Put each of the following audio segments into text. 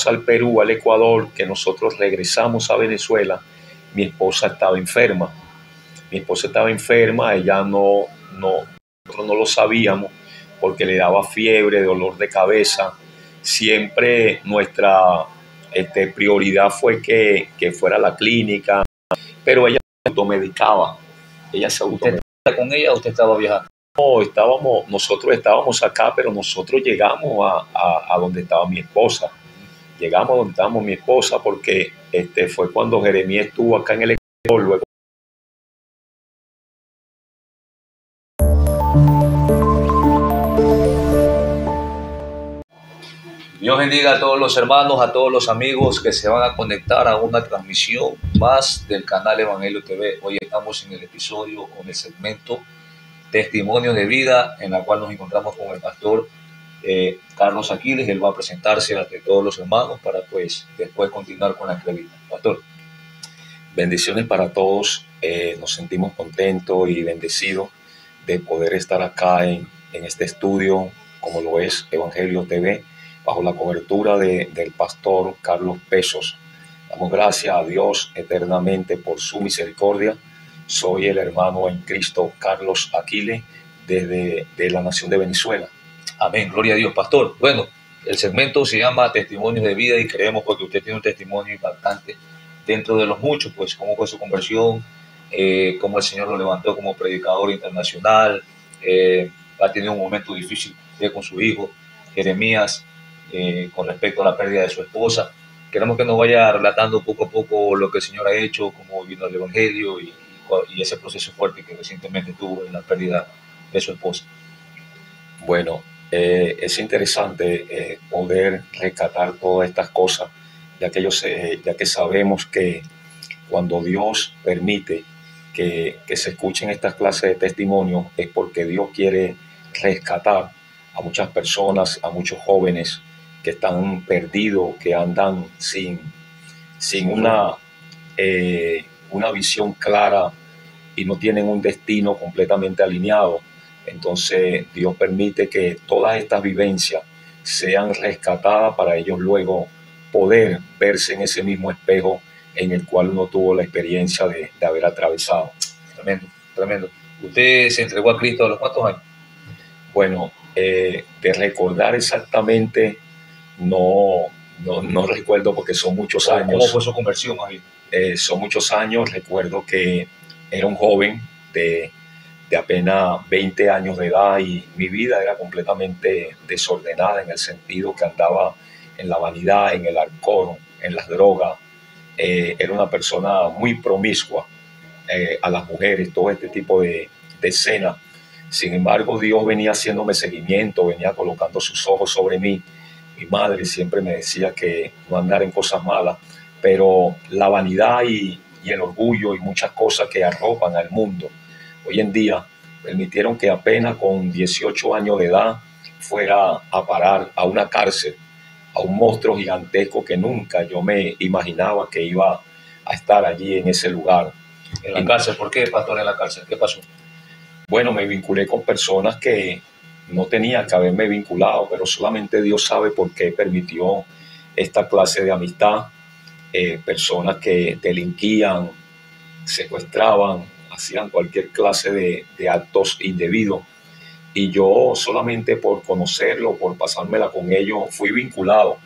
al Perú, al Ecuador, que nosotros regresamos a Venezuela, mi esposa estaba enferma. Mi esposa estaba enferma, ella nosotros no lo sabíamos porque le daba fiebre, dolor de cabeza. Siempre nuestra prioridad fue que fuera a la clínica, pero ella se automedicaba. Ella se automedicaba. ¿Usted estaba con ella o usted estaba viajando? No, nosotros estábamos acá, pero nosotros llegamos a donde estaba mi esposa. Llegamos a donde estábamos mi esposa porque fue cuando Jeremías estuvo acá en el Ecuador, luego. Dios bendiga a todos los hermanos, a todos los amigos que se van a conectar a una transmisión más del canal Evangelio TV. Hoy estamos en el episodio o en el segmento Testimonios de Vida, en la cual nos encontramos con el pastor Carlos Aquiles. Él va a presentarse ante todos los hermanos para pues después continuar con la entrevista. Pastor. Bendiciones para todos. Nos sentimos contentos y bendecidos de poder estar acá en este estudio, como lo es Evangelio TV, bajo la cobertura del pastor Carlos Pesos. Damos gracias a Dios eternamente por su misericordia. Soy el hermano en Cristo Carlos Aquiles, desde la nación de Venezuela. Amén, gloria a Dios, pastor. Bueno, el segmento se llama Testimonios de Vida y creemos porque usted tiene un testimonio impactante dentro de los muchos, pues cómo fue su conversión, cómo el Señor lo levantó como predicador internacional, ha tenido un momento difícil con su hijo, Jeremías, con respecto a la pérdida de su esposa. Queremos que nos vaya relatando poco a poco lo que el Señor ha hecho, cómo vino el Evangelio y ese proceso fuerte que recientemente tuvo en la pérdida de su esposa. Bueno, es interesante poder rescatar todas estas cosas, ya que sabemos que cuando Dios permite que se escuchen estas clases de testimonios es porque Dios quiere rescatar a muchas personas, a muchos jóvenes que están perdidos, que andan sin una visión clara y no tienen un destino completamente alineado. Entonces Dios permite que todas estas vivencias sean rescatadas para ellos luego poder verse en ese mismo espejo en el cual uno tuvo la experiencia de haber atravesado. Tremendo, tremendo. ¿Usted se entregó a Cristo a los cuántos años? Bueno, de recordar exactamente no recuerdo porque son muchos años. ¿Cómo fue su conversión ahí? Son muchos años. Recuerdo que era un joven de apenas 20 años de edad y mi vida era completamente desordenada en el sentido que andaba en la vanidad, en el alcohol, en las drogas. Era una persona muy promiscua a las mujeres, todo este tipo de escenas. Sin embargo, Dios venía haciéndome seguimiento, venía colocando sus ojos sobre mí. Mi madre siempre me decía que no andara en cosas malas, pero la vanidad y el orgullo y muchas cosas que arropan al mundo hoy en día permitieron que apenas con 18 años de edad fuera a parar a una cárcel, a un monstruo gigantesco que nunca yo me imaginaba que iba a estar allí en ese lugar. ¿En la cárcel? ¿Por qué, pastor, en la cárcel? ¿Qué pasó? Bueno, me vinculé con personas que no tenía que haberme vinculado, pero solamente Dios sabe por qué permitió esta clase de amistad. Personas que delinquían, secuestraban, hacían cualquier clase de actos indebidos. Y yo solamente por conocerlo, por pasármela con ellos, fui vinculado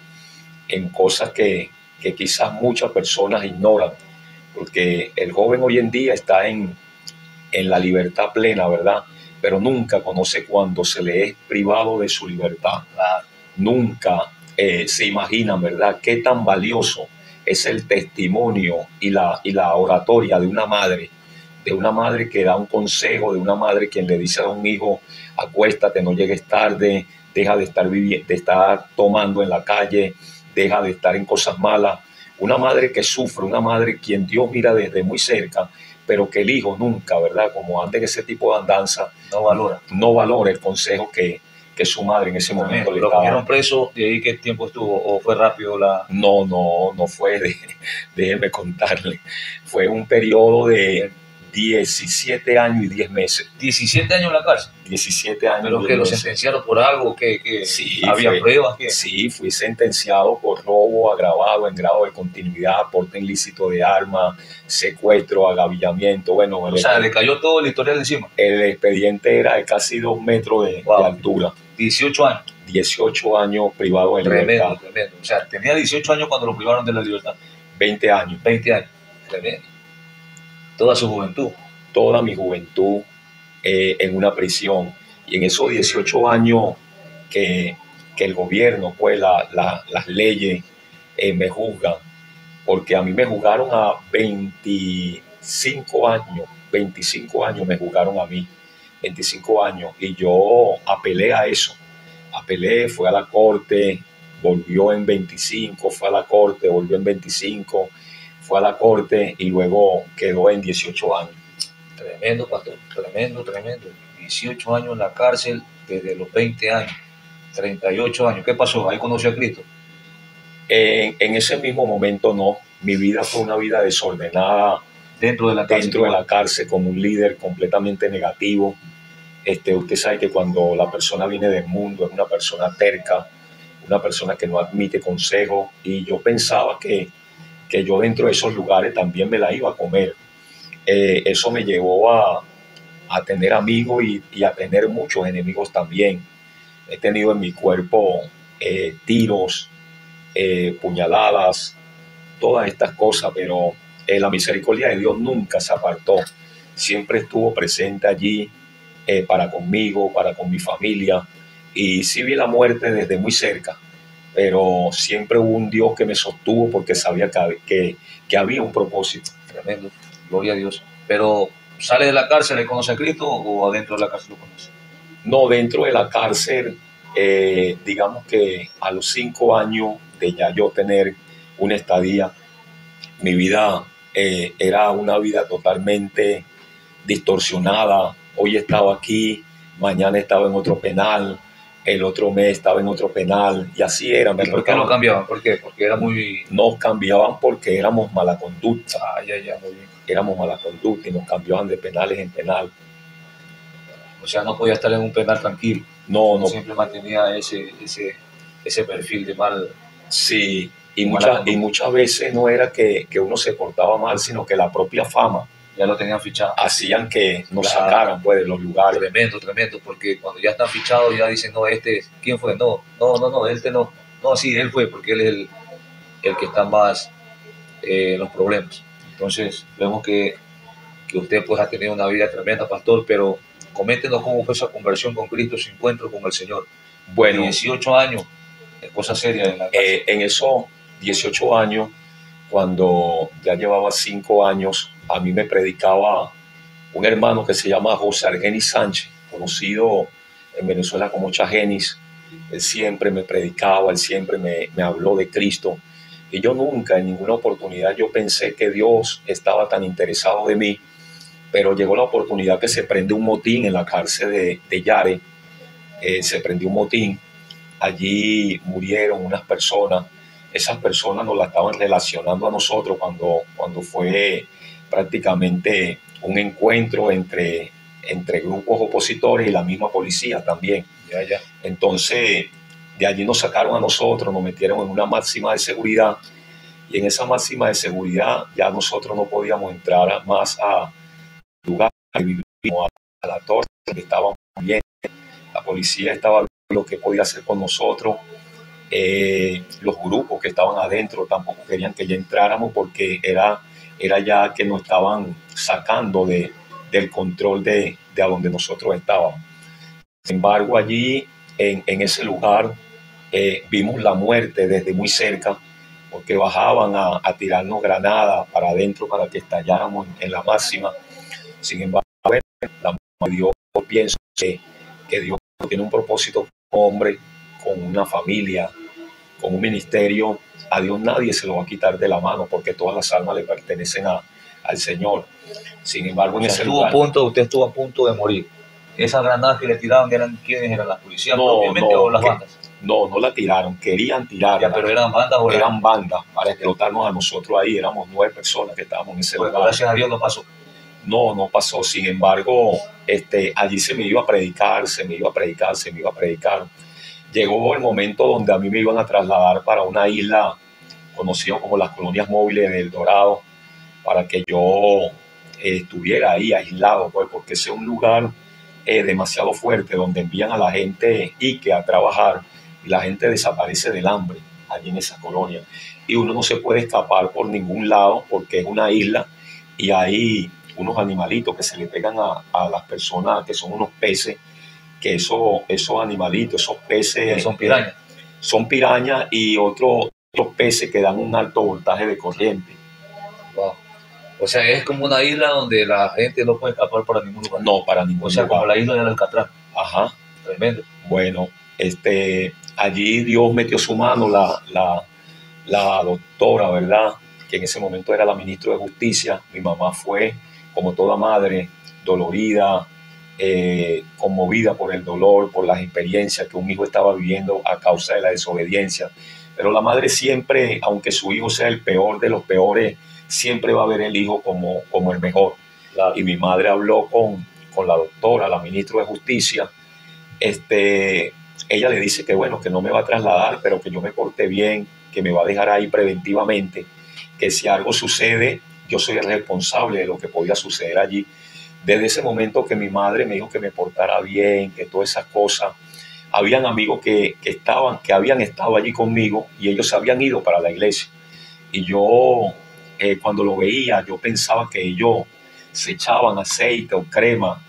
en cosas que quizás muchas personas ignoran, porque el joven hoy en día está en la libertad plena, ¿verdad? Pero nunca conoce cuando se le es privado de su libertad. Nunca se imaginan, ¿verdad?, qué tan valioso es el testimonio y la oratoria de una madre que da un consejo, de una madre quien le dice a un hijo: acuéstate, no llegues tarde, deja de estar tomando en la calle, deja de estar en cosas malas. Una madre que sufre, una madre quien Dios mira desde muy cerca, pero que el hijo nunca, ¿verdad?, como anda en ese tipo de andanza, no valora el consejo que su madre en ese momento le daba. ¿Lo cogieron preso? ¿De ahí qué tiempo estuvo? ¿O fue rápido la...? No fue, déjeme contarle. Fue un periodo de 17 años y 10 meses. 17 años en la cárcel. 17 años. ¿Pero que lo sentenciaron por algo? ¿Que sí, había pruebas? ¿Qué? Sí, fui sentenciado por robo agravado en grado de continuidad, porte ilícito de arma, secuestro, agavillamiento. Bueno, o sea, le cayó todo el historial encima. El expediente era de casi 2 metros de altura. 18 años. 18 años privado de libertad. Tremendo. O sea, tenía 18 años cuando lo privaron de la libertad. 20 años. 20 años. Tremendo. Toda su juventud. Toda mi juventud en una prisión. Y en esos 18 años que el gobierno, pues las leyes me juzgan, porque a mí me juzgaron a 25 años. 25 años me juzgaron a mí. 25 años. Y yo apelé a eso. Apelé, fue a la corte, volvió en 25, fue a la corte, volvió en 25, fue a la corte y luego quedó en 18 años. Tremendo, pastor, tremendo. 18 años en la cárcel desde los 20 años, 38 años. ¿Qué pasó? ¿Ahí conoció a Cristo? En ese mismo momento no. Mi vida fue una vida desordenada dentro de la cárcel como un líder completamente negativo. Usted sabe que cuando la persona viene del mundo es una persona terca, una persona que no admite consejo, y yo pensaba que yo dentro de esos lugares también me la iba a comer. Eso me llevó a tener amigos y a tener muchos enemigos también. He tenido en mi cuerpo tiros, puñaladas, todas estas cosas, pero la misericordia de Dios nunca se apartó. Siempre estuvo presente allí para conmigo, para con mi familia. Y sí vi la muerte desde muy cerca, pero siempre hubo un Dios que me sostuvo porque sabía que había un propósito. Tremendo, gloria a Dios. Pero ¿sale de la cárcel y conoce a Cristo o adentro de la cárcel lo conoce? No, dentro de la cárcel, digamos que a los 5 años de ya yo tener una estadía, mi vida era una vida totalmente distorsionada. Hoy estaba aquí, mañana estaba en otro penal, el otro mes estaba en otro penal, y así era. ¿Y por qué no cambiaban? ¿Por qué? Porque era muy... Nos cambiaban porque éramos mala conducta. Muy bien. Éramos mala conducta y nos cambiaban de penales en penal. O sea, no podía estar en un penal tranquilo. No. Siempre mantenía ese perfil de mal. Sí, y muchas veces no era que uno se portaba mal, sino que la propia fama ya lo tenían fichado. Hacían que nos sacaran pues, de los lugares. Tremendo, porque cuando ya están fichados ya dicen, no, ¿quién fue? No, no, sí, él fue, porque él es el que está más en los problemas. Entonces, vemos que usted pues ha tenido una vida tremenda, pastor, pero coméntenos cómo fue esa conversión con Cristo, su encuentro con el Señor. Bueno, 18 años, es cosa seria en la casa. En esos 18 años, cuando ya llevaba 5 años, a mí me predicaba un hermano que se llama José Argenis Sánchez, conocido en Venezuela como Chagenis. Él siempre me predicaba, él siempre me habló de Cristo. Y yo nunca, en ninguna oportunidad, yo pensé que Dios estaba tan interesado de mí. Pero llegó la oportunidad que se prende un motín en la cárcel de Yare. Se prendió un motín. Allí murieron unas personas. Esas personas nos la estaban relacionando a nosotros cuando fue prácticamente un encuentro entre grupos opositores y la misma policía también. Ya. Entonces, de allí nos sacaron a nosotros, nos metieron en una máxima de seguridad, y en esa máxima de seguridad ya nosotros no podíamos entrar más a lugar que vivimos, a la torre que estábamos bien. La policía estaba viendo lo que podía hacer con nosotros. Los grupos que estaban adentro tampoco querían que ya entráramos porque era ya que nos estaban sacando del control de a donde nosotros estábamos. Sin embargo, allí en ese lugar vimos la muerte desde muy cerca, porque bajaban a tirarnos granadas para adentro para que estalláramos en la máxima. Sin embargo, la mano de Dios, pienso que Dios tiene un propósito como hombre, con una familia, con un ministerio. A Dios nadie se lo va a quitar de la mano porque todas las almas le pertenecen al Señor. Sin embargo, en ese lugar... Usted estuvo a punto de morir. ¿Esas granadas que le tiraban ¿quiénes eran? ¿Las policías propiamente o las bandas? No la tiraron, querían tirarla. ¿Pero eran bandas o eran bandas para explotarnos a nosotros ahí? Éramos 9 personas que estábamos en ese lugar. Gracias a Dios no pasó. No, no pasó. Sin embargo, allí se me iba a predicar, se me iba a predicar, se me iba a predicar. Llegó el momento donde a mí me iban a trasladar para una isla conocida como las colonias móviles del Dorado, para que yo estuviera ahí aislado, pues, porque ese es un lugar demasiado fuerte donde envían a la gente y que a trabajar y la gente desaparece del hambre allí en esa colonia. Y uno no se puede escapar por ningún lado porque es una isla y hay unos animalitos que se le pegan a las personas, que son unos peces, que esos animalitos, esos peces son pirañas y otros peces que dan un alto voltaje de corriente. Wow. O sea, es como una isla donde la gente no puede escapar para ningún lugar. No, para ningún lugar. O sea, lugar. Como la isla del Alcatraz. Ajá. Tremendo. Bueno, allí Dios metió su mano, la doctora, ¿verdad? Que en ese momento era la ministra de Justicia. Mi mamá fue, como toda madre, dolorida, conmovida por el dolor, por las experiencias que un hijo estaba viviendo a causa de la desobediencia. Pero la madre siempre, aunque su hijo sea el peor de los peores, siempre va a ver el hijo como el mejor. Claro. Y mi madre habló con la doctora, la ministra de Justicia. Ella le dice que bueno, que no me va a trasladar, pero que yo me porte bien, que me va a dejar ahí preventivamente, que si algo sucede, yo soy el responsable de lo que podía suceder allí. Desde ese momento que mi madre me dijo que me portara bien, que todas esas cosas, habían amigos que habían estado allí conmigo y ellos se habían ido para la iglesia. Y yo, cuando lo veía, yo pensaba que ellos se echaban aceite o crema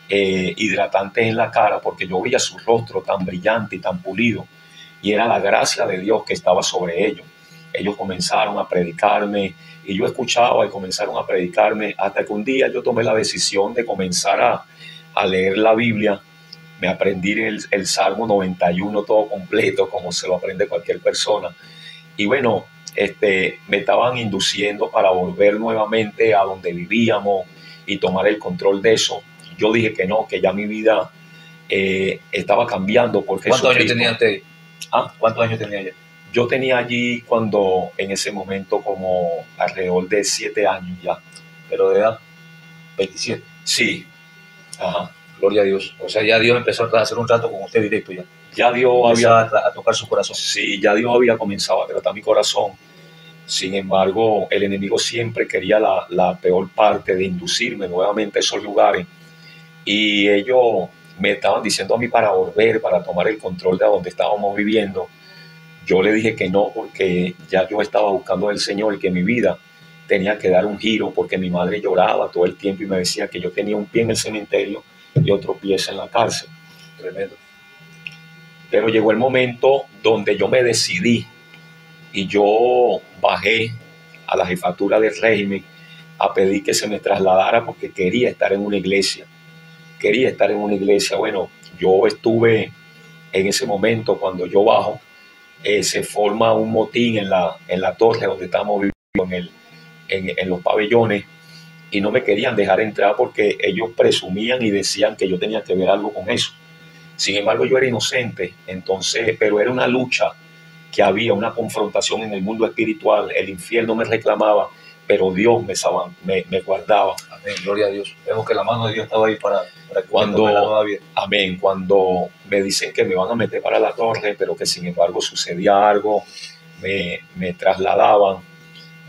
hidratantes en la cara, porque yo veía su rostro tan brillante y tan pulido, y era la gracia de Dios que estaba sobre ellos. Ellos comenzaron a predicarme y yo escuchaba y comenzaron a predicarme hasta que un día yo tomé la decisión de comenzar a leer la Biblia. Me aprendí el Salmo 91 todo completo, como se lo aprende cualquier persona. Y bueno, me estaban induciendo para volver nuevamente a donde vivíamos y tomar el control de eso. Yo dije que no, que ya mi vida estaba cambiando. Porque ¿Cuántos años tenía usted? ¿Cuántos años tenía yo? Yo tenía allí en ese momento como alrededor de 7 años ya. ¿Pero de edad? 27. Sí. Ajá. Gloria a Dios. O sea, ya Dios empezó a hacer un trato con usted directo ya. Ya Dios había a tocar su corazón. Sí, ya Dios había comenzado a tratar mi corazón. Sin embargo, el enemigo siempre quería la peor parte de inducirme nuevamente a esos lugares. Y ellos me estaban diciendo a mí para volver, para tomar el control de donde estábamos viviendo. Yo le dije que no, porque ya yo estaba buscando al Señor y que mi vida tenía que dar un giro, porque mi madre lloraba todo el tiempo y me decía que yo tenía un pie en el cementerio y otro pie en la cárcel. Tremendo. Pero llegó el momento donde yo me decidí y yo bajé a la jefatura del régimen a pedir que se me trasladara porque quería estar en una iglesia. Quería estar en una iglesia. Bueno, yo estuve en ese momento, cuando yo bajo, se forma un motín en la torre donde estamos viviendo, en los pabellones, y no me querían dejar entrar porque ellos presumían y decían que yo tenía que ver algo con eso. Sin embargo, yo era inocente, entonces, pero era una lucha que había, una confrontación en el mundo espiritual. El infierno me reclamaba, pero Dios me guardaba. Amén, gloria a Dios. Vemos que la mano de Dios estaba ahí para cuando la nueva vida. Amén, cuando me dicen que me van a meter para la torre, pero que sin embargo sucedía algo, me trasladaban.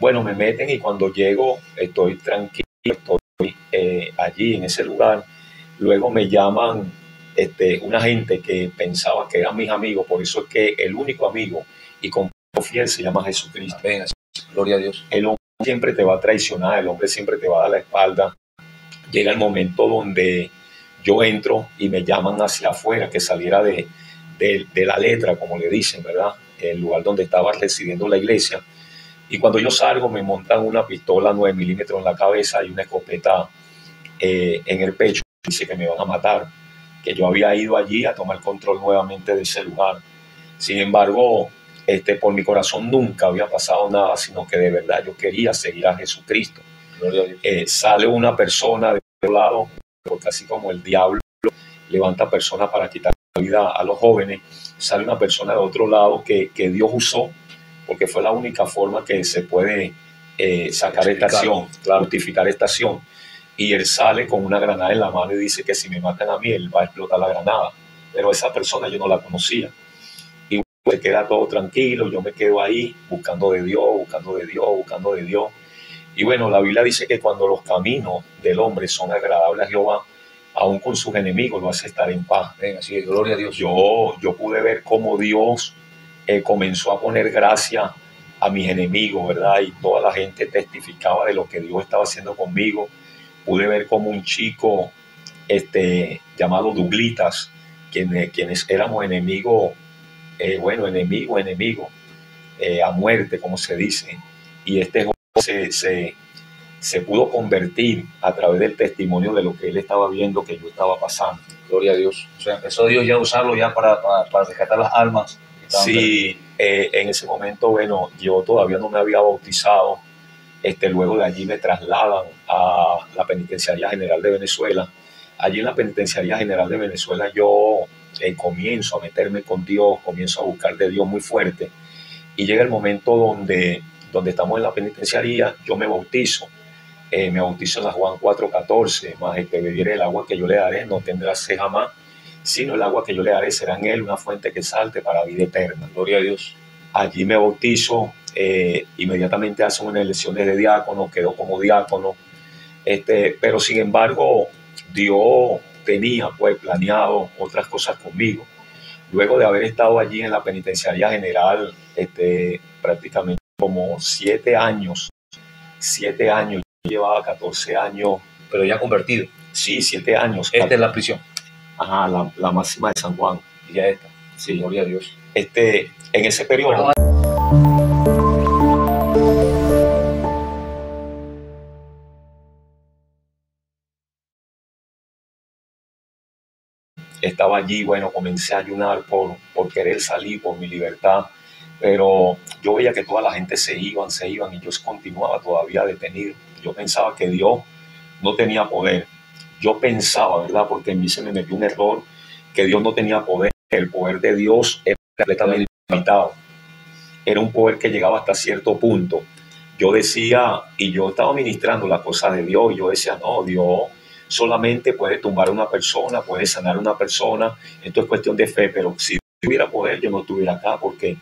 Bueno, me meten y cuando llego estoy tranquilo, estoy allí en ese lugar. Luego me llaman una gente que pensaba que eran mis amigos, por eso es que el único amigo y compañero fiel se llama Jesucristo. Amén. Gloria a Dios. El hombre siempre te va a traicionar, el hombre siempre te va a dar la espalda. Llega el momento donde yo entro y me llaman hacia afuera, que saliera de la letra, como le dicen, ¿verdad? El lugar donde estaba residiendo la iglesia. Y cuando yo salgo me montan una pistola 9 milímetros en la cabeza y una escopeta en el pecho. Dice que me van a matar, que yo había ido allí a tomar control nuevamente de ese lugar. Sin embargo, por mi corazón nunca había pasado nada, sino que de verdad yo quería seguir a Jesucristo. Sale una persona de otro lado, porque así como el diablo levanta personas para quitar la vida a los jóvenes, sale una persona de otro lado que Dios usó, porque fue la única forma que se puede sacar esta acción, justificar esta acción. y él sale con una granada en la mano y dice que si me matan a mí, él va a explotar la granada. Pero esa persona yo no la conocía. Y se queda todo tranquilo, yo me quedo ahí buscando de Dios, buscando de Dios, buscando de Dios. Y bueno, la Biblia dice que cuando los caminos del hombre son agradables a Jehová, aún con sus enemigos lo hace estar en paz. Ven, así es, gloria a Dios. Yo pude ver cómo Dios comenzó a poner gracia a mis enemigos, ¿verdad? Y toda la gente testificaba de lo que Dios estaba haciendo conmigo. Pude ver cómo un chico llamado Duglitas, quienes éramos enemigos, enemigo, a muerte, como se dice. Y este joven se pudo convertir a través del testimonio de lo que él estaba viendo que yo estaba pasando. Gloria a Dios. O sea, empezó Dios ya a usarlo ya para rescatar las almas. Sí, en ese momento, bueno, yo todavía no me había bautizado. Luego de allí me trasladan a la Penitenciaría General de Venezuela. Allí en la Penitenciaría General de Venezuela yo comienzo a meterme con Dios, comienzo a buscar de Dios muy fuerte. Y llega el momento donde estamos en la penitenciaría, yo me bautizo. Me bautizo en la Juan 4:14, más el que bebiere el agua que yo le daré no tendrá sed jamás, sino el agua que yo le daré será en él una fuente que salte para vida eterna. Gloria a Dios. Allí me bautizo, inmediatamente hacen unas elecciones de diácono, quedo como diácono, pero sin embargo Dios tenía pues planeado otras cosas conmigo. Luego de haber estado allí en la penitenciaría general, prácticamente como 7 años, llevaba 14 años. Pero ya convertido. Sí, 7 años. Esta es la prisión. Ajá, la máxima de San Juan. Y ya está. Sí, gloria a Dios. En ese periodo. Estaba allí, bueno, comencé a ayunar por querer salir, por mi libertad, pero yo veía que toda la gente se iban y yo continuaba todavía detenido. Yo pensaba que Dios no tenía poder. Yo pensaba, ¿verdad? Porque en mí se me metió un error, que Dios no tenía poder. El poder de Dios era completamente limitado. Era un poder que llegaba hasta cierto punto. Yo decía, y yo estaba ministrando las cosas de Dios, y yo decía, no, Dios solamente puede tumbar a una persona, puede sanar a una persona. Esto es cuestión de fe, pero si tuviera poder, yo no estuviera acá, porque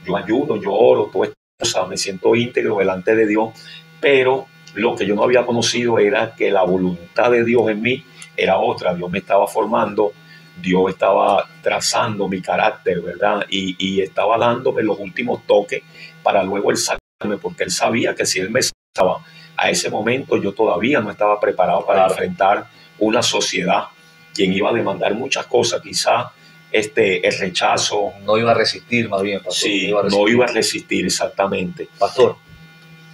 yo ayuno, yo oro, toda esta cosa, me siento íntegro delante de Dios, pero lo que yo no había conocido era que la voluntad de Dios en mí era otra. Dios me estaba formando, Dios estaba trazando mi carácter, ¿verdad? Y estaba dándome los últimos toques para luego Él sacarme, porque Él sabía que si Él me sacaba a ese momento, yo todavía no estaba preparado para enfrentar una sociedad quien iba a demandar muchas cosas, quizás el rechazo. No iba a resistir, más bien, pastor. Sí, no iba a resistir, exactamente. Pastor,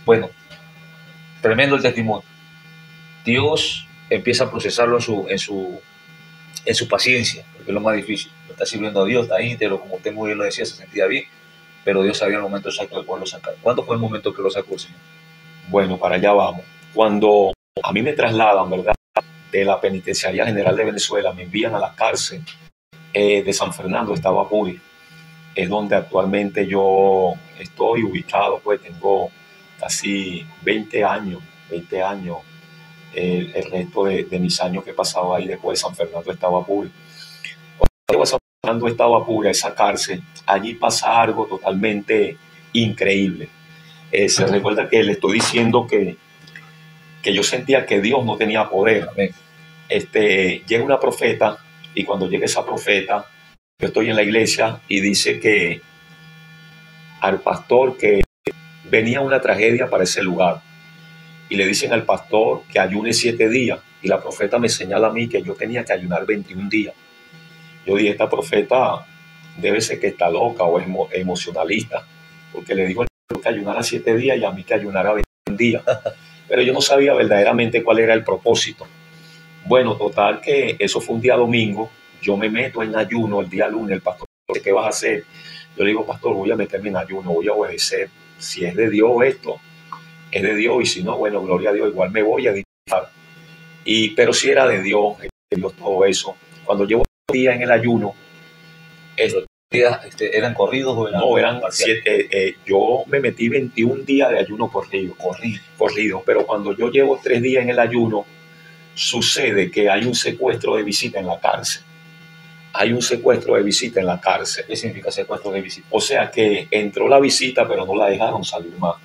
bueno, tremendo el testimonio. Dios empieza a procesarlo en su paciencia, porque es lo más difícil. Lo está sirviendo a Dios, está íntegro, como usted muy bien lo decía, se sentía bien, pero Dios sabía el momento exacto de poderlo sacar. ¿Cuándo fue el momento que lo sacó el Señor? Bueno, para allá vamos. Cuando a mí me trasladan, ¿verdad?, de la Penitenciaría General de Venezuela, me envían a la cárcel de San Fernando, estaba Apure. Es donde actualmente yo estoy ubicado, pues tengo casi 20 años, el resto de mis años que he pasado ahí después de San Fernando estaba Apure. Cuando San Fernando estaba Apure, esa cárcel, allí pasa algo totalmente increíble. Se recuerda que le estoy diciendo que yo sentía que Dios no tenía poder. Llega una profeta, y cuando llega esa profeta, yo estoy en la iglesia y dice que al pastor que venía una tragedia para ese lugar. Y le dicen al pastor que ayune 7 días. Y la profeta me señala a mí que yo tenía que ayunar 21 días. Yo dije, esta profeta debe ser que está loca o es emocionalista, porque le digo que ayunara 7 días y a mí que ayunara 21 días. Pero yo no sabía verdaderamente cuál era el propósito. Bueno, total que eso fue un día domingo. Yo me meto en ayuno el día lunes. El pastor dice, ¿qué vas a hacer? Yo le digo, pastor, voy a meterme en ayuno, voy a obedecer. Si es de Dios esto, es de Dios, y si no, bueno, gloria a Dios, igual me voy a disfrutar. Pero si era de Dios todo eso. Cuando llevo un día en el ayuno, ¿eran corridos o eran? No, eran 7. Yo me metí 21 días de ayuno corrido. Pero cuando yo llevo 3 días en el ayuno, sucede que hay un secuestro de visita en la cárcel. Hay un secuestro de visita en la cárcel. ¿Qué significa secuestro de visita? O sea que entró la visita, pero no la dejaron salir más.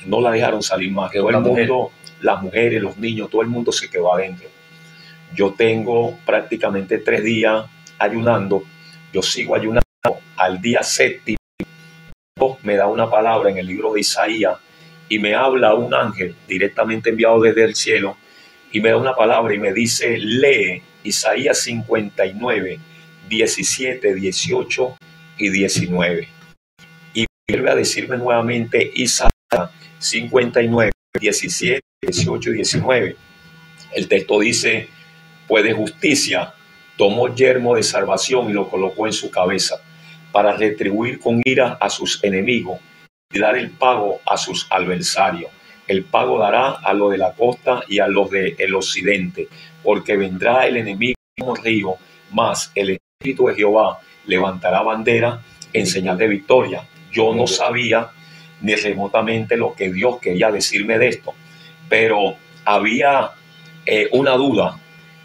No la dejaron salir más. Todo el mundo, las mujeres, los niños, todo el mundo se quedó adentro. Yo tengo prácticamente 3 días ayunando. Yo sigo ayunando. Al día 7 me da una palabra en el libro de Isaías y me habla un ángel directamente enviado desde el cielo y me da una palabra y me dice: lee Isaías 59, 17, 18 y 19. Y vuelve a decirme nuevamente Isaías 59, 17, 18 y 19. El texto dice: pues de justicia tomó yermo de salvación y lo colocó en su cabeza, para retribuir con ira a sus enemigos y dar el pago a sus adversarios. El pago dará a los de la costa y a los del occidente, porque vendrá el enemigo como río, mas el Espíritu de Jehová levantará bandera en señal de victoria. Yo no sabía ni remotamente lo que Dios quería decirme de esto, pero había una duda.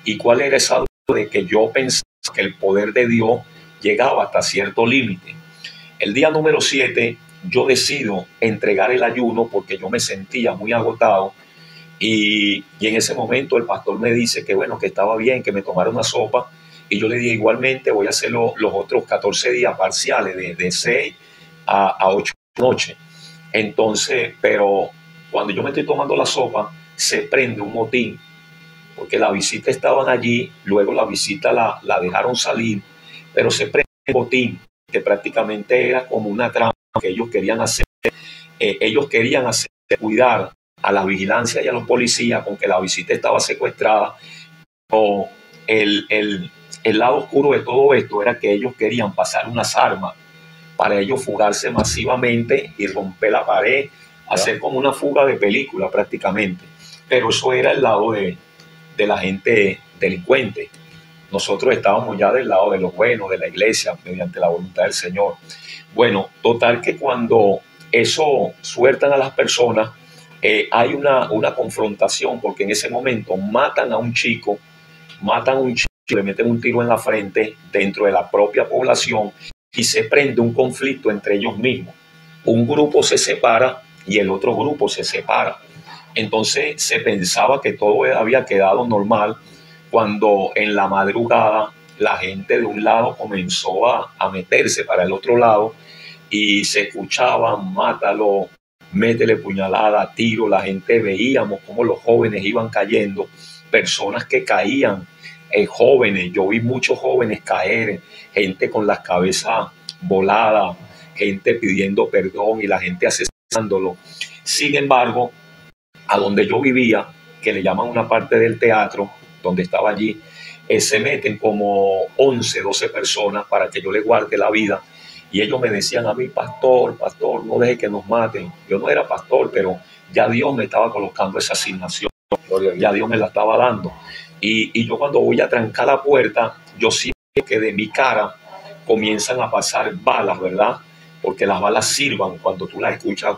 ¿Y cuál era esa duda? De que yo pensaba que el poder de Dios llegaba hasta cierto límite. El día número 7 yo decido entregar el ayuno porque yo me sentía muy agotado y en ese momento el pastor me dice que bueno, que estaba bien, que me tomara una sopa, y yo le dije: igualmente voy a hacer los otros 14 días parciales de 6 a 8 noches. Entonces, pero cuando yo me estoy tomando la sopa, se prende un motín, porque la visita estaban allí, luego la visita la dejaron salir, pero se prende un motín que prácticamente era como una trampa que ellos querían hacer. Ellos querían hacer cuidar a la vigilancia y a los policías con que la visita estaba secuestrada. O el lado oscuro de todo esto era que ellos querían pasar unas armas para ellos fugarse masivamente y romper la pared, hacer como una fuga de película prácticamente. Pero eso era el lado de la gente delincuente. Nosotros estábamos ya del lado de los buenos, de la iglesia, mediante la voluntad del Señor. Bueno, total que cuando eso sueltan a las personas, hay una confrontación, porque en ese momento matan a un chico, le meten un tiro en la frente dentro de la propia población y se prende un conflicto entre ellos mismos. Un grupo se separa y el otro grupo se separa. Entonces se pensaba que todo había quedado normal, cuando en la madrugada la gente de un lado comenzó a meterse para el otro lado y se escuchaba: mátalo, métele puñalada, tiro. La gente veíamos cómo los jóvenes iban cayendo, personas que caían, jóvenes. Yo vi muchos jóvenes caer, gente con las cabezas voladas, gente pidiendo perdón y la gente asesinándolo. Sin embargo, a donde yo vivía, que le llaman una parte del teatro, donde estaba allí, se meten como 11, 12 personas para que yo les guarde la vida. Y ellos me decían a mí: pastor, no deje que nos maten. Yo no era pastor, pero ya Dios me estaba colocando esa asignación, ya Dios me la estaba dando. Y yo cuando voy a trancar la puerta, yo siento que de mi cara comienzan a pasar balas, ¿verdad? Porque las balas sirvan cuando tú las escuchas.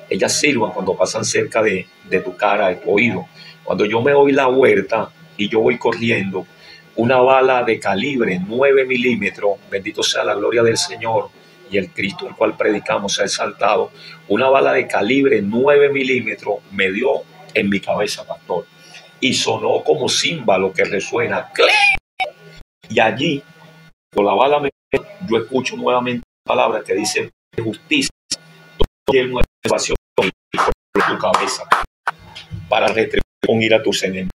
Ellas sirvan cuando pasan cerca de tu cara, de tu oído. Cuando yo me doy la vuelta y yo voy corriendo, una bala de calibre 9 milímetros, bendito sea la gloria del Señor y el Cristo el cual predicamos, se ha exaltado. Una bala de calibre 9 milímetros me dio en mi cabeza, pastor, y sonó como címbalo que resuena. ¡Clé! Y allí, con la bala, yo escucho nuevamente la palabra que dice: justicia, yermo de salvación por tu cabeza, para retribuir con ira a tus enemigos.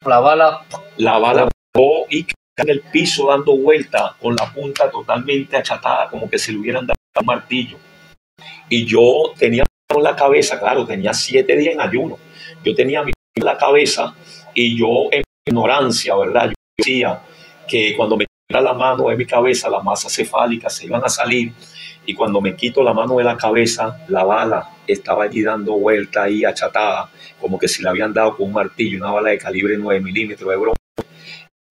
La bala pegó y cayó en el piso dando vuelta, con la punta totalmente achatada, como que se le hubieran dado un martillo. Y yo tenía en la cabeza, claro, tenía 7 días en ayuno. Yo tenía mi en la cabeza y yo, en ignorancia, ¿verdad? Yo decía que cuando me quitara la mano de mi cabeza, las masas cefálicas se iban a salir. Y cuando me quito la mano de la cabeza, la bala estaba allí dando vuelta ahí achatada, como que si le habían dado con un martillo, una bala de calibre 9 milímetros de broma.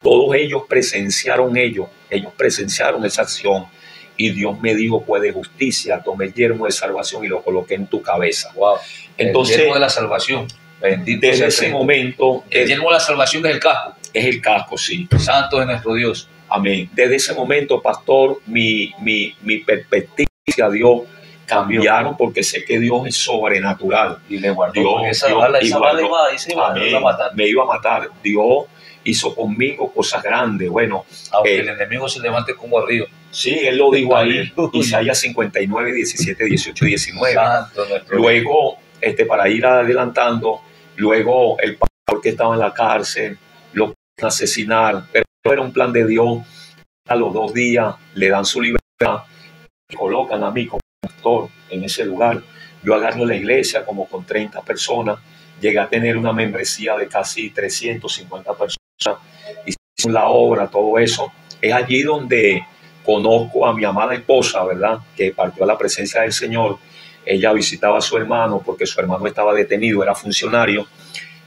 Todos ellos presenciaron esa acción. Y Dios me dijo: pues de justicia tomé el yermo de salvación y lo coloqué en tu cabeza. Wow. Entonces, el yermo de la salvación. Bendito Desde sea ese Cristo. momento El yelmo de la salvación es el casco. es el casco, sí. Santo es nuestro Dios. Amén. Desde ese momento, pastor, mi perspectiva hacia Dios cambiaron porque sé que Dios es sobrenatural. Y le guardó Dios, porque esa Dios, bala, y esa bala guardó. iba, esa iba, Amén. iba a matar. Me iba a matar. Dios hizo conmigo cosas grandes. Bueno, Aunque el enemigo se levante como río. sí, él lo dijo ahí, Aleluya. Isaías 59, 17, 18, 19. Santo nuestro Dios. Luego, para ir adelantando, luego el pastor que estaba en la cárcel lo quieren asesinar, pero era un plan de Dios. A los 2 días le dan su libertad y colocan a mí como pastor en ese lugar. Yo agarro la iglesia como con 30 personas, llegué a tener una membresía de casi 350 personas, hicimos la obra, todo eso. Es allí donde conozco a mi amada esposa, ¿verdad? Que partió a la presencia del Señor. Ella visitaba a su hermano porque su hermano estaba detenido, era funcionario.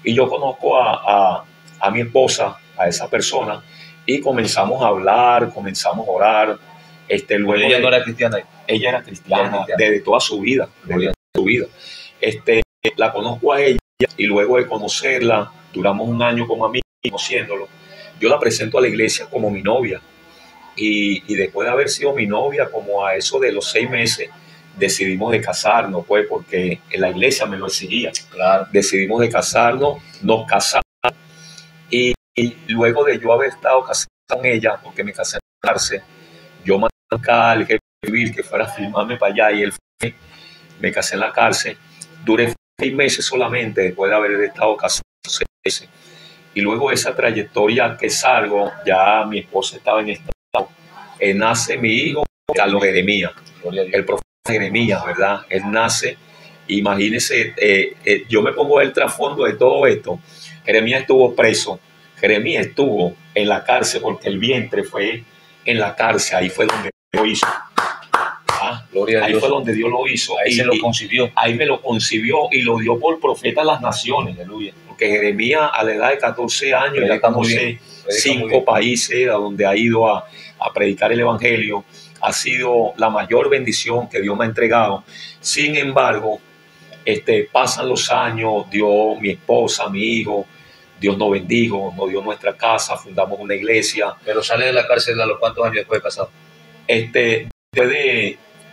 Y yo conozco a mi esposa, a esa persona, y comenzamos a hablar, comenzamos a orar. Luego Ella no era cristiana. ella era cristiana desde toda su vida, desde su vida. La conozco a ella y luego de conocerla, duramos un año como amigos, conociéndolo. Yo la presento a la iglesia como mi novia. Y después de haber sido mi novia, como a eso de los 6 meses, decidimos de casarnos, pues, porque en la iglesia me lo exigía. Claro. Decidimos de casarnos, nos casamos. Y luego de yo haber estado casado con ella, porque me casé en la cárcel, yo mandé acá al jefe civil que fuera a firmarme para allá y él fue, me casé en la cárcel. Duré 6 meses solamente después de haber estado casado 6 meses. Y luego de esa trayectoria que salgo, ya mi esposa estaba en estado. Nace mi hijo, Carlos Jeremías, el profeta Jeremías, ¿verdad? Él nace, imagínense, yo me pongo el trasfondo de todo esto. Jeremías estuvo preso, Jeremías estuvo en la cárcel porque el vientre fue en la cárcel, ahí fue donde Dios lo hizo. Gloria a ahí Dios. fue donde Dios lo hizo. Ahí se lo concibió. Ahí me lo concibió y lo dio por profeta a las naciones. Aleluya. Porque Jeremías a la edad de 14 años ya conoce 5 países a donde ha ido a predicar el evangelio. Ha sido la mayor bendición que Dios me ha entregado. Sin embargo, pasan los años, Dios, mi esposa, mi hijo, Dios nos bendijo, nos dio nuestra casa, fundamos una iglesia. Pero sale de la cárcel a los cuántos años después de casado.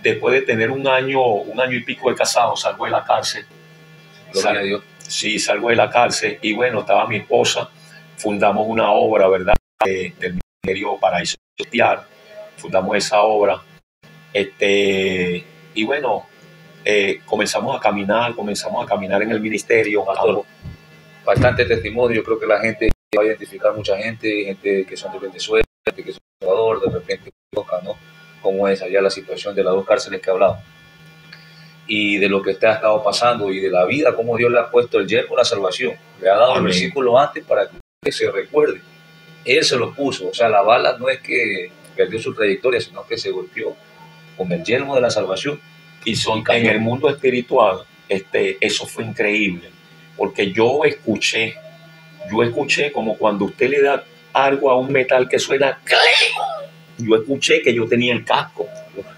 Después de tener un año y pico de casado, salgo de la cárcel. Gloria a Dios. Sí, salgo de la cárcel y bueno, estaba mi esposa, fundamos una obra, ¿verdad? Del Ministerio Paraíso Celestial, fundamos esa obra, y bueno, comenzamos a caminar en el ministerio. Pastor, bastante testimonio, yo creo que la gente va a identificar mucha gente que son de Venezuela, gente que son de Ecuador, de repente, ¿no? Cómo es allá la situación de las 2 cárceles que he hablado. Y de lo que usted ha estado pasando y de la vida, cómo Dios le ha puesto el yelmo, la salvación. Le ha dado Amén. El versículo antes para que usted se recuerde. Él se lo puso. O sea, la bala no es que perdió su trayectoria, sino que se golpeó con el yelmo de la salvación. Y en el mundo espiritual, eso fue increíble. Porque yo escuché como cuando usted le da algo a un metal que suena. Yo escuché que yo tenía el casco.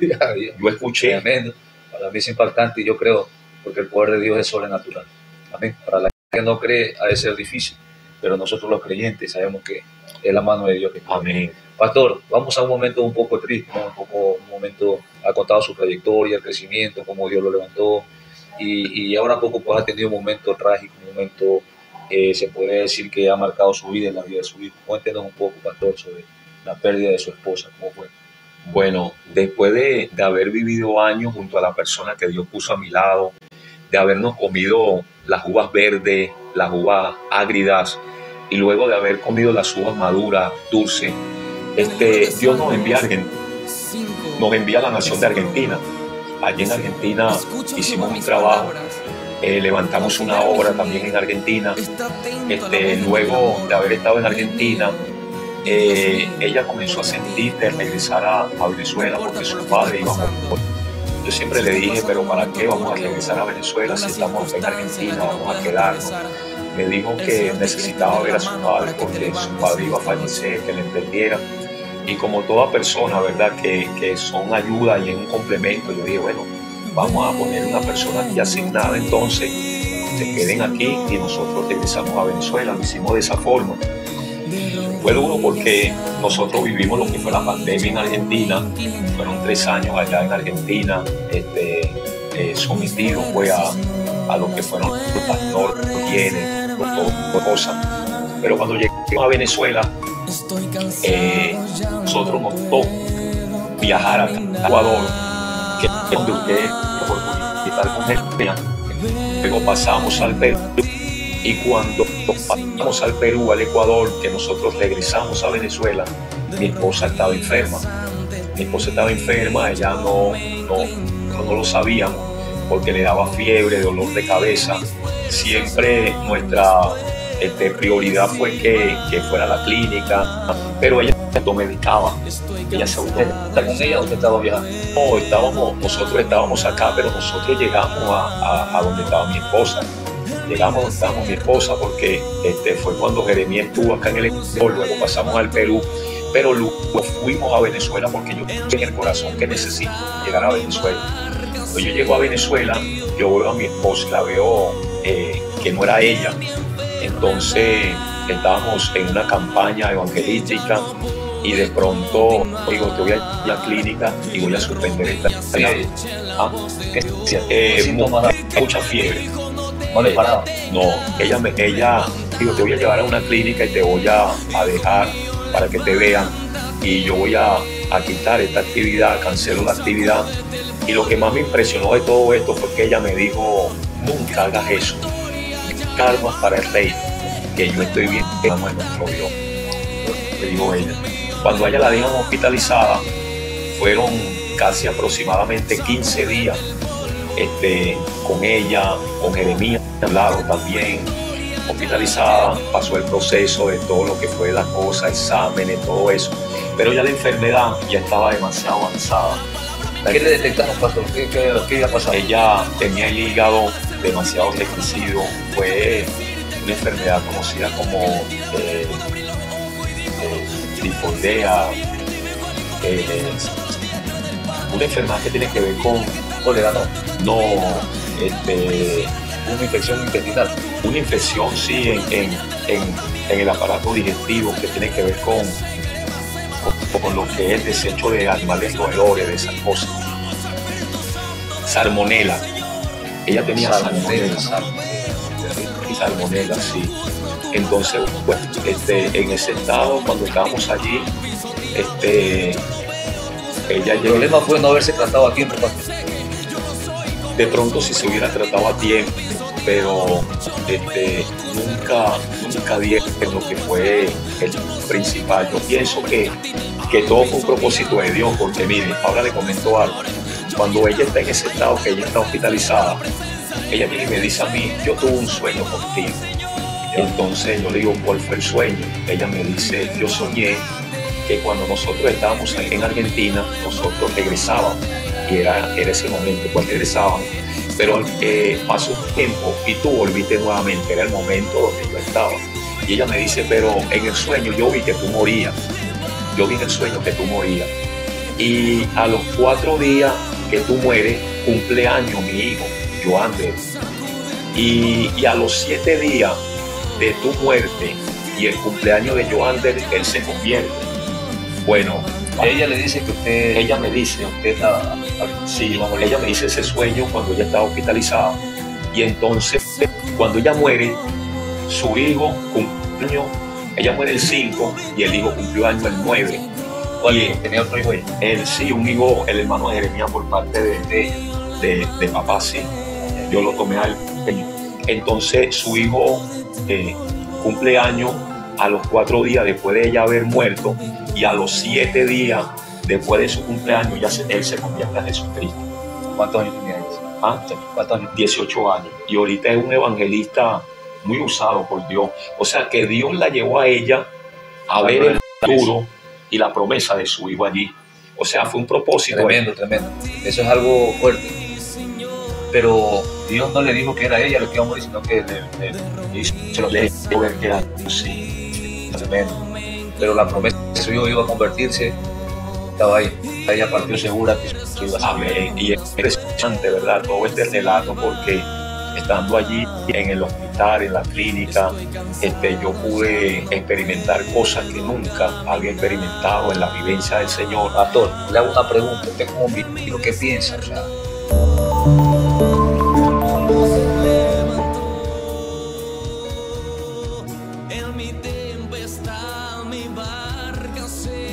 Yo escuché. Tremendo. Para mí es impactante y yo creo, porque el poder de Dios es sobrenatural. Amén. Para la gente que no cree, ha de ser difícil, pero nosotros los creyentes sabemos que es la mano de Dios que tiene. Amén. Pastor, vamos a un momento un poco triste, ¿no? Un momento, ha contado su trayectoria, el crecimiento, cómo Dios lo levantó, y ahora poco pues ha tenido un momento trágico, un momento, se podría decir que ha marcado su vida y la vida de su hijo. Cuéntenos un poco, pastor, sobre la pérdida de su esposa, ¿cómo fue? Bueno, después de haber vivido años junto a la persona que Dios puso a mi lado, de habernos comido las uvas verdes, las uvas ágridas, y luego de haber comido las uvas maduras, dulces, Dios nos envía a la nación de Argentina. Allí en Argentina hicimos un trabajo, levantamos una obra también en Argentina. Luego de haber estado en Argentina, ella comenzó a sentir de regresar a Venezuela porque su padre iba a morir. Yo siempre le dije, pero ¿para qué vamos a regresar a Venezuela si estamos en Argentina? Vamos a quedarnos. Me dijo que necesitaba ver a su padre porque su padre iba a fallecer, que le entendiera. Y como toda persona, ¿verdad? Que son ayuda y es un complemento, yo dije, bueno, vamos a poner una persona aquí asignada. Entonces se queden aquí y nosotros regresamos a Venezuela. Lo hicimos de esa forma. Fue duro porque nosotros vivimos lo que fue la pandemia en Argentina. Fueron 3 años allá en Argentina, sometido pues a lo que fueron los pastores, los bienes, todo cosas. Pero cuando llegamos a Venezuela, nosotros nos tocó viajar a Ecuador, que es donde usted estar con ella. Luego pasamos al Perú, y cuando pasamos al Perú, al Ecuador, que nosotros regresamos a Venezuela, mi esposa estaba enferma. Mi esposa estaba enferma, ella no lo sabíamos, porque le daba fiebre, dolor de cabeza. Siempre nuestra prioridad fue que fuera a la clínica, pero ella se automedicaba. Ella se automedicaba. ¿Está con ella o usted estaba viajando? No, nosotros estábamos acá, pero nosotros llegamos a donde estaba mi esposa. Llegamos donde estaba mi esposa porque fue cuando Jeremías estuvo acá en el Ecuador, luego pasamos al Perú, pero luego fuimos a Venezuela porque yo tenía el corazón que necesito llegar a Venezuela. Cuando yo llego a Venezuela, yo veo a mi esposa, la veo que no era ella. Entonces estábamos en una campaña evangelística y de pronto digo, te voy a ir a la clínica y voy a suspender esta mucha fiebre. ¿No le paraba? No, ella digo, te voy a llevar a una clínica y te voy a dejar para que te vean, y yo voy a quitar esta actividad, cancelo la actividad. Y lo que más me impresionó de todo esto fue que ella me dijo, nunca hagas eso, calma para el rey, que yo estoy bien, que amo a nuestro Dios. Le dijo ella. Cuando a ella la dejan hospitalizada, fueron casi aproximadamente 15 días con ella, con Jeremías al lado también, hospitalizada. Pasó el proceso de todo lo que fue la cosa, exámenes, todo eso, pero ya la enfermedad ya estaba demasiado avanzada. ¿Qué le detectaron, pastor? ¿Qué iba a pasar? Ella tenía el hígado demasiado enriquecido. Fue una enfermedad conocida como tifoidea, una enfermedad que tiene que ver con cólera, no, una infección intestinal. Una infección, sí, en el aparato digestivo, que tiene que ver con lo que es desecho de animales roedores, de esas cosas. Salmonela. Ella tenía salmonela, sí. Entonces, pues, en ese estado, cuando estábamos allí, ella El problema fue no haberse tratado a tiempo. De pronto, si se hubiera tratado a tiempo, pero nunca dieron lo que fue el principal. Yo pienso que todo fue un propósito de Dios, porque mire, ahora le comento algo. Cuando ella está en ese estado, que ella está hospitalizada, ella viene y me dice a mí, yo tuve un sueño contigo. Entonces yo le digo, ¿cuál fue el sueño? Ella me dice, yo soñé que cuando nosotros estábamos en Argentina, nosotros regresábamos, y era ese momento, pues regresábamos, pero pasó un tiempo y tú volviste nuevamente, era el momento donde yo estaba. Y ella me dice, pero en el sueño yo vi que tú morías, yo vi en el sueño que tú morías, y a los 4 días que tú mueres, cumpleaños mi hijo, Joander, y a los 7 días de tu muerte y el cumpleaños de Joander, él se convierte. Bueno, ella le dice que usted... Ella me dice, sí, ella me dice ese sueño cuando ella estaba hospitalizada, y entonces cuando ella muere, su hijo cumplió, ella muere el 5 y el hijo cumplió año el 9. ¿Cuál? ¿Tenía otro hijo? Él sí, un hijo, el hermano de Jeremías por parte de papá, sí. Yo lo tomé a él. Entonces su hijo cumple años a los 4 días después de ella haber muerto, y a los 7 días después de su cumpleaños él se convierte a Jesucristo. ¿Cuántos años tenía él? ¿Cuántos años? 18 años. Y ahorita es un evangelista muy usado por Dios. O sea que Dios la llevó a ella a ver el futuro y la promesa de su hijo allí. O sea, fue un propósito. Tremendo. Eso es algo fuerte. Pero Dios no le dijo que era ella lo que iba a morir, sino que le dijo que era sí. Tremendo. Pero la promesa de su hijo iba a convertirse, estaba ahí. Ella partió segura que su hijo iba a ser. Amén. Y es impresionante, ¿verdad? Todo este relato, porque estando allí en el hospital, en la clínica, yo pude experimentar cosas que nunca había experimentado en la vivencia del Señor. Pastor, le hago una pregunta. ¿Usted como ministro qué piensa? O sea,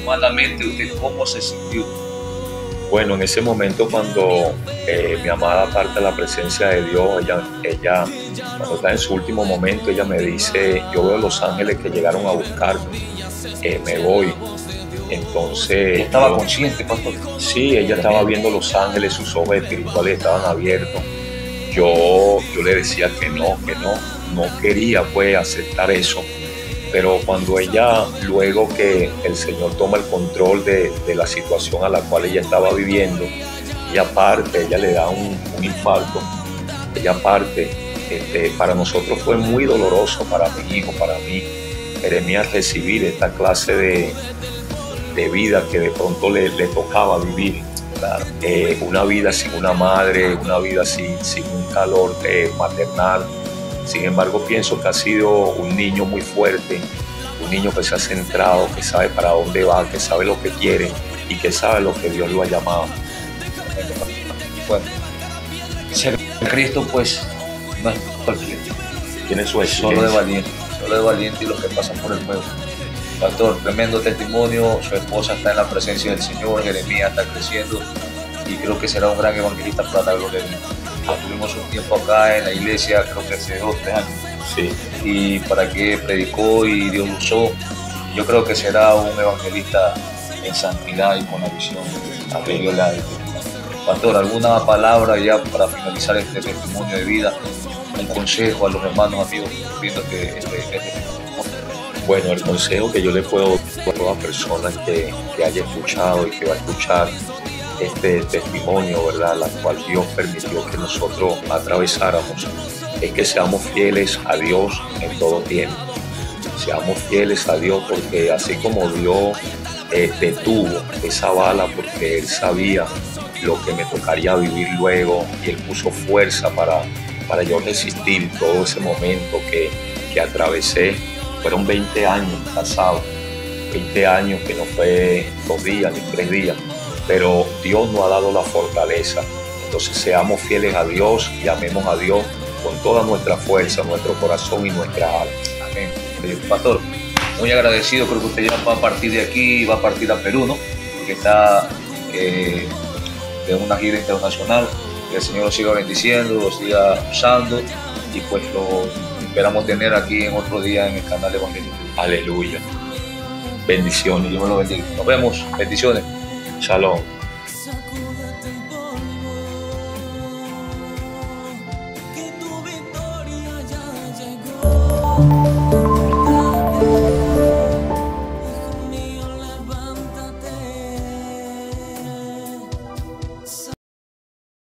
humanamente, ¿usted cómo se sintió? Bueno, en ese momento cuando mi amada parte de la presencia de Dios, ella cuando está en su último momento, ella me dice, yo veo los ángeles que llegaron a buscarme, me voy. Entonces... ¿Estaba consciente, pastor? Sí, ella estaba viendo los ángeles, sus ojos espirituales estaban abiertos. Yo le decía que no quería pues aceptar eso. Pero cuando ella, luego que el Señor toma el control de la situación a la cual ella estaba viviendo, ella parte, ella le da un infarto, ella parte. Para nosotros fue muy doloroso, para mi hijo, para mí, Jeremías, recibir esta clase de vida que de pronto le tocaba vivir. Claro. Una vida sin una madre, una vida sin un calor maternal. Sin embargo, pienso que ha sido un niño muy fuerte, un niño que se ha centrado, que sabe para dónde va, que sabe lo que quiere y que sabe lo que Dios lo ha llamado. Bueno, ser Cristo pues no es cualquiera. Tiene su solo de valiente y los que pasan por el fuego. Pastor, tremendo testimonio, su esposa está en la presencia del Señor, Jeremías está creciendo y creo que será un gran evangelista para la gloria de Dios. Tuvimos un tiempo acá en la iglesia, creo que hace 2 o 3 años. Sí. Y para que predicó y Dios lo usó, yo creo que será un evangelista en santidad y con la visión que Dios le ha dado. Pastor, ¿alguna palabra ya para finalizar este testimonio de vida? Un consejo a los hermanos amigos viendo este testimonio. Bueno, el consejo que yo le puedo dar a toda persona que haya escuchado y que va a escuchar este testimonio, ¿verdad?, la cual Dios permitió que nosotros atravesáramos, es que seamos fieles a Dios en todo tiempo. Seamos fieles a Dios porque así como Dios detuvo esa bala porque Él sabía lo que me tocaría vivir luego y Él puso fuerza para yo resistir todo ese momento que atravesé. Fueron 20 años casados, 20 años que no fue 2 días ni 3 días. Pero Dios nos ha dado la fortaleza. Entonces seamos fieles a Dios y amemos a Dios con toda nuestra fuerza, nuestro corazón y nuestra alma. Amén. Pastor, muy agradecido, creo que usted ya va a partir de aquí, va a partir a Perú, ¿no? Porque está de una gira internacional. Que el Señor lo siga bendiciendo, lo siga usando y pues lo esperamos tener aquí en otro día en el canal Evangelio. Aleluya. Bendiciones. Dios me lo bendiga. Nos vemos. Bendiciones. Shalom. Sacúdete el polvo, que tu victoria ya llegó.